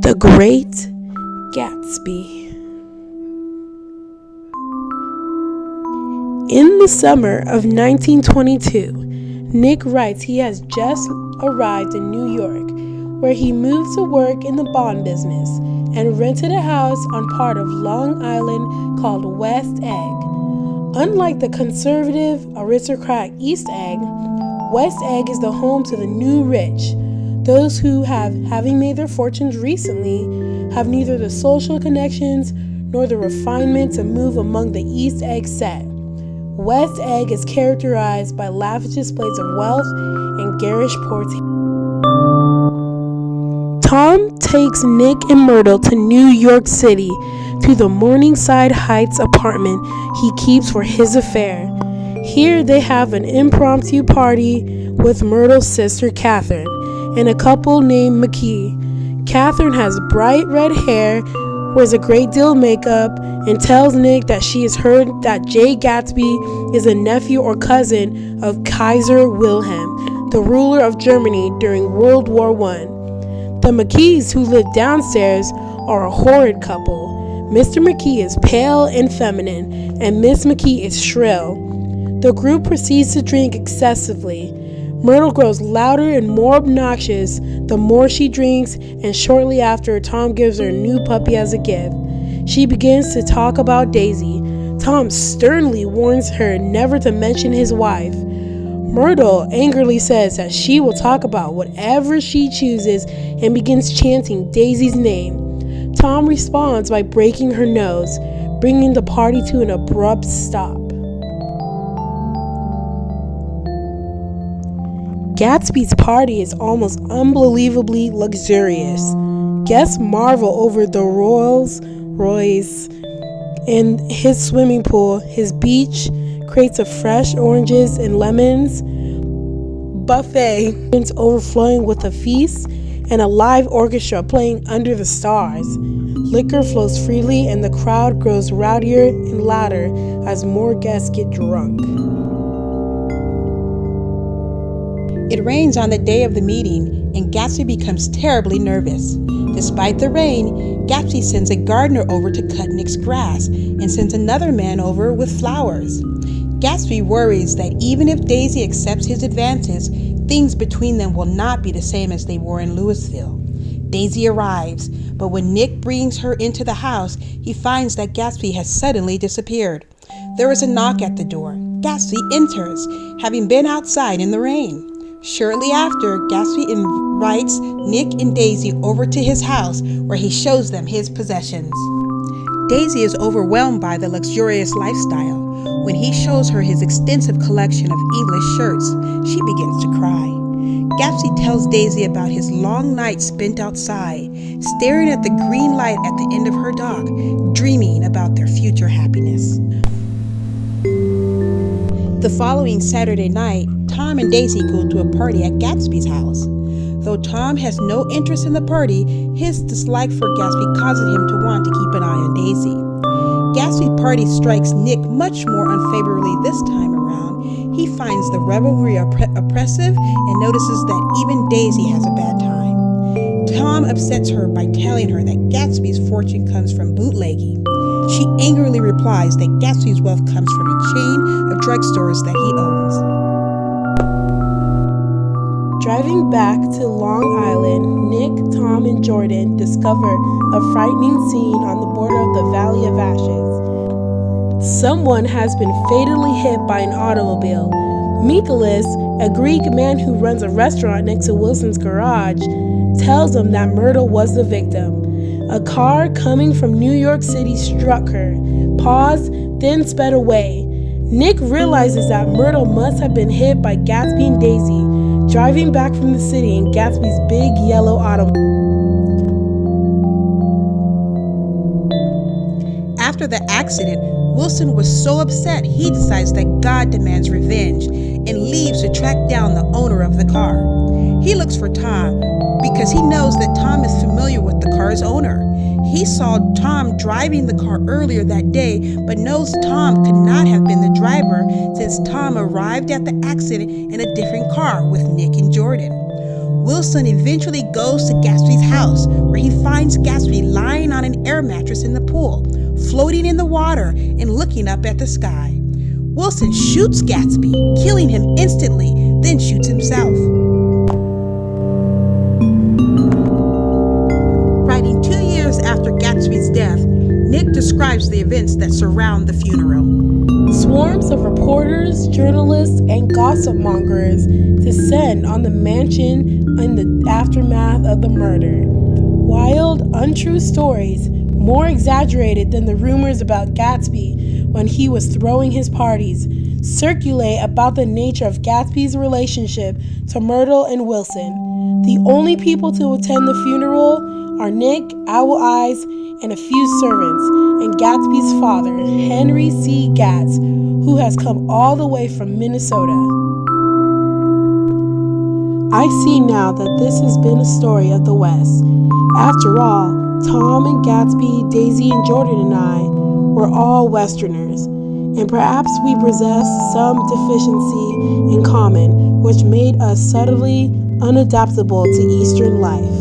The Great Gatsby. In the summer of 1922, Nick writes he has just arrived in New York, where he moved to work in the bond business and rented a house on part of Long Island called West Egg. Unlike the conservative, aristocratic East Egg, West Egg is the home to the new rich, those who, having made their fortunes recently, have neither the social connections nor the refinement to move among the East Egg set. West Egg is characterized by lavish displays of wealth and garish poverty. Tom takes Nick and Myrtle to New York City to the Morningside Heights apartment he keeps for his affair. Here they have an impromptu party with Myrtle's sister Catherine and a couple named McKee. Catherine has bright red hair, wears a great deal of makeup, and tells Nick that she has heard that Jay Gatsby is a nephew or cousin of Kaiser Wilhelm, the ruler of Germany during World War I. The McKees, who live downstairs, are a horrid couple. Mr. McKee is pale and feminine, and Miss McKee is shrill. The group proceeds to drink excessively. Myrtle grows louder and more obnoxious the more she drinks, and shortly after, Tom gives her a new puppy as a gift. She begins to talk about Daisy. Tom sternly warns her never to mention his wife. Myrtle angrily says that she will talk about whatever she chooses and begins chanting Daisy's name. Tom responds by breaking her nose, bringing the party to an abrupt stop. Gatsby's party is almost unbelievably luxurious. Guests marvel over the Rolls Royce in his swimming pool, his beach, crates of fresh oranges and lemons, buffet overflowing with a feast, and a live orchestra playing under the stars. Liquor flows freely and the crowd grows rowdier and louder as more guests get drunk. It rains on the day of the meeting, and Gatsby becomes terribly nervous. Despite the rain, Gatsby sends a gardener over to cut Nick's grass and sends another man over with flowers. Gatsby worries that even if Daisy accepts his advances, things between them will not be the same as they were in Louisville. Daisy arrives, but when Nick brings her into the house, he finds that Gatsby has suddenly disappeared. There is a knock at the door. Gatsby enters, having been outside in the rain. Shortly after, Gatsby invites Nick and Daisy over to his house, where he shows them his possessions. Daisy is overwhelmed by the luxurious lifestyle. When he shows her his extensive collection of English shirts, she begins to cry. Gatsby tells Daisy about his long nights spent outside, staring at the green light at the end of her dock, dreaming about their future happiness. The following Saturday night, Tom and Daisy go to a party at Gatsby's house. Though Tom has no interest in the party, his dislike for Gatsby causes him to want to keep an eye on Daisy. Gatsby's party strikes Nick much more unfavorably this time around. He finds the revelry oppressive and notices that even Daisy has a bad time. Tom upsets her by telling her that Gatsby's fortune comes from bootlegging. She angrily replies that Gatsby's wealth comes from a chain of drugstores that he owns. Driving back to Long Island, Nick, Tom, and Jordan discover a frightening scene on the border of the Valley of Ashes. Someone has been fatally hit by an automobile. Michaelis, a Greek man who runs a restaurant next to Wilson's garage, tells him that Myrtle was the victim. A car coming from New York City struck her, paused, then sped away. Nick realizes that Myrtle must have been hit by Gatsby and Daisy, driving back from the city in Gatsby's big yellow automobile. After the accident, Wilson was so upset he decides that God demands revenge and leaves to track down the owner of the car. He looks for Tom because he knows that Tom is familiar with the car's owner. He saw Tom driving the car earlier that day, but knows Tom could not have been the driver since Tom arrived at the accident in a different car with Nick and Jordan. Wilson eventually goes to Gatsby's house, where he finds finds Gatsby lying on an air mattress in the pool, floating in the water and looking up at the sky. Wilson shoots Gatsby, killing him instantly, then shoots himself. Writing 2 years after Gatsby's death, Nick describes the events that surround the funeral. Swarms of reporters, journalists, and gossip mongers descend on the mansion in the aftermath of the murder. Wild, untrue stories, more exaggerated than the rumors about Gatsby when he was throwing his parties, circulate about the nature of Gatsby's relationship to Myrtle and Wilson. The only people to attend the funeral are Nick, Owl Eyes, and a few servants, and Gatsby's father, Henry C. Gatz, who has come all the way from Minnesota. I see now that this has been a story of the West. After all, Tom and Gatsby, Daisy and Jordan and I were all Westerners, and perhaps we possess some deficiency in common which made us subtly unadaptable to Eastern life.